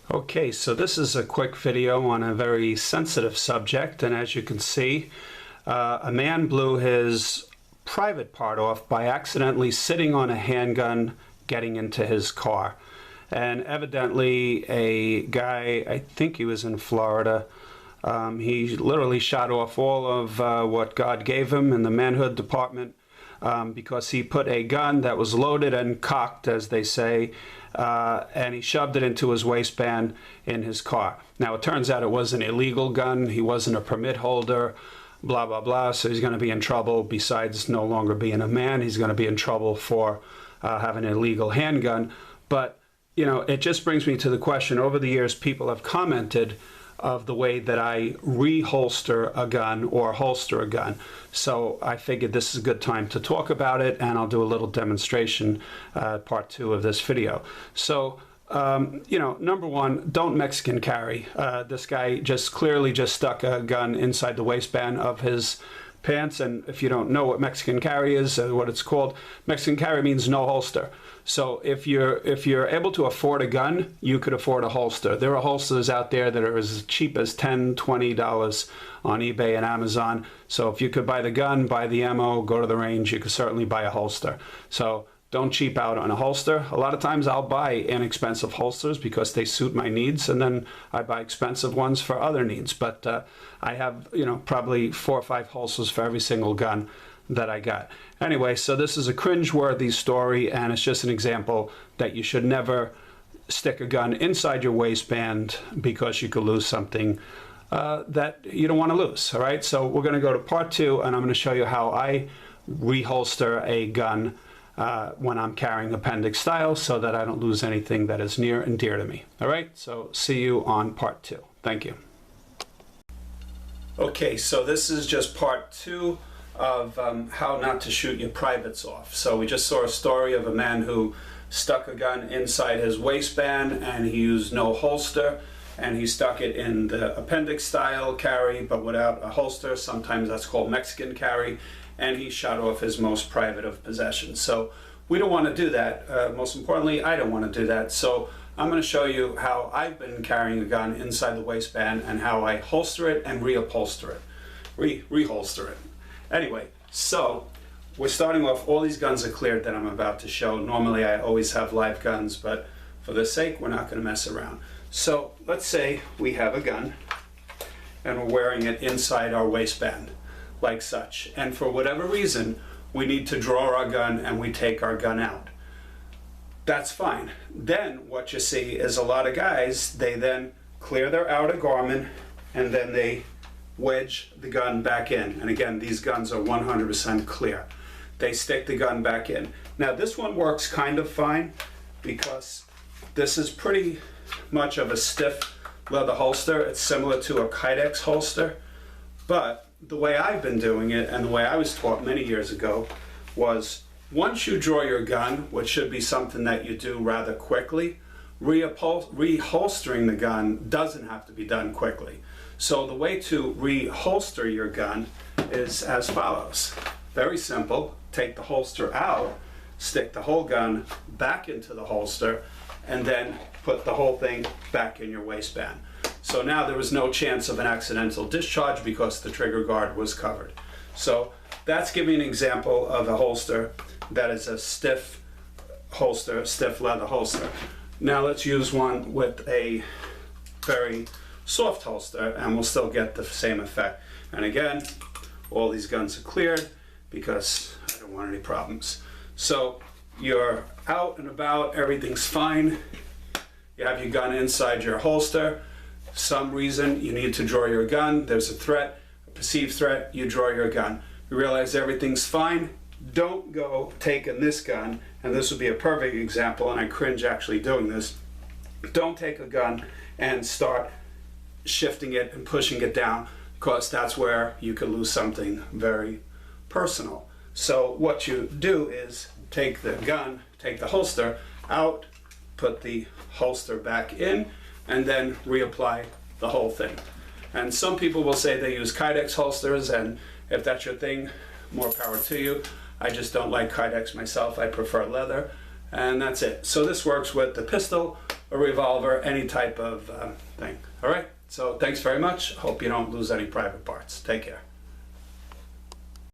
Okay, so this is a quick video on a very sensitive subject, and as you can see, a man blew his private part off by accidentally sitting on a handgun getting into his car. And evidently a guy, I think he was in Florida, he literally shot off all of what God gave him in the manhood department because he put a gun that was loaded and cocked, as they say, and he shoved it into his waistband in his car. Now, it turns out it was an illegal gun. He wasn't a permit holder, blah, blah, blah. So he's going to be in trouble. Besides no longer being a man, he's going to be in trouble for having an illegal handgun. But, you know, it just brings me to the question. Over the years, people have commented of the way that I reholster a gun or holster a gun. So I figured this is a good time to talk about it, and I'll do a little demonstration, part 2 of this video. So, you know, number one, don't Mexican carry. This guy just clearly just stuck a gun inside the waistband of his pants, and if you don't know what Mexican carry is, what it's called, Mexican carry means no holster. So if you're able to afford a gun, you could afford a holster. There are holsters out there that are as cheap as $10, $20 on eBay and Amazon. So if you could buy the gun, buy the ammo, go to the range, you could certainly buy a holster. So don't cheap out on a holster. A lot of times I'll buy inexpensive holsters because they suit my needs, and then I buy expensive ones for other needs. But I have, you know, probably 4 or 5 holsters for every single gun that I got. Anyway, so this is a cringe-worthy story, and it's just an example that you should never stick a gun inside your waistband because you could lose something that you don't want to lose. All right, so we're going to go to part 2, and I'm going to show you how I reholster a gun when I'm carrying appendix style, so that I don't lose anything that is near and dear to me. All right, so see you on part 2. Thank you. Okay, so this is just part 2 of how not to shoot your privates off. So we just saw a story of a man who stuck a gun inside his waistband, and he used no holster, and he stuck it in the appendix style carry but without a holster. Sometimes that's called Mexican carry, and he shot off his most private of possessions. So we don't want to do that. Most importantly, I don't want to do that. So I'm going to show you how I've been carrying a gun inside the waistband and how I holster it and reupholster it, reholster it. Anyway, so we're starting off. All these guns are cleared that I'm about to show. Normally I always have live guns, but for the sake, we're not going to mess around. So let's say we have a gun and we're wearing it inside our waistband like such, and for whatever reason we need to draw our gun and we take our gun out. That's fine. Then what you see is a lot of guys, they then clear their outer garment and then they wedge the gun back in. And again, these guns are 100% clear. They stick the gun back in. Now this one works kind of fine because this is pretty much of a stiff leather holster. It's similar to a Kydex holster, but the way I've been doing it and the way I was taught many years ago was once you draw your gun, which should be something that you do rather quickly, reholstering the gun doesn't have to be done quickly. So the way to reholster your gun is as follows. Very simple. Take the holster out, stick the whole gun back into the holster, and then put the whole thing back in your waistband. So now there was no chance of an accidental discharge because the trigger guard was covered. So that's giving an example of a holster that is a stiff holster, stiff leather holster. Now let's use one with a very soft holster and we'll still get the same effect. And again, all these guns are cleared because I don't want any problems. So you're out and about, everything's fine. You have your gun inside your holster. Some reason you need to draw your gun. There's a threat, a perceived threat, you draw your gun. You realize everything's fine. Don't go taking this gun, and this would be a perfect example, and I cringe actually doing this. Don't take a gun and start shifting it and pushing it down, because that's where you could lose something very personal. So what you do is take the gun, take the holster out, put the holster back in, and then reapply the whole thing. And some people will say they use Kydex holsters, and if that's your thing, more power to you. I just don't like Kydex myself. I prefer leather, and that's it. So this works with the pistol, a revolver, any type of thing. All right, so thanks very much. Hope you don't lose any private parts. Take care.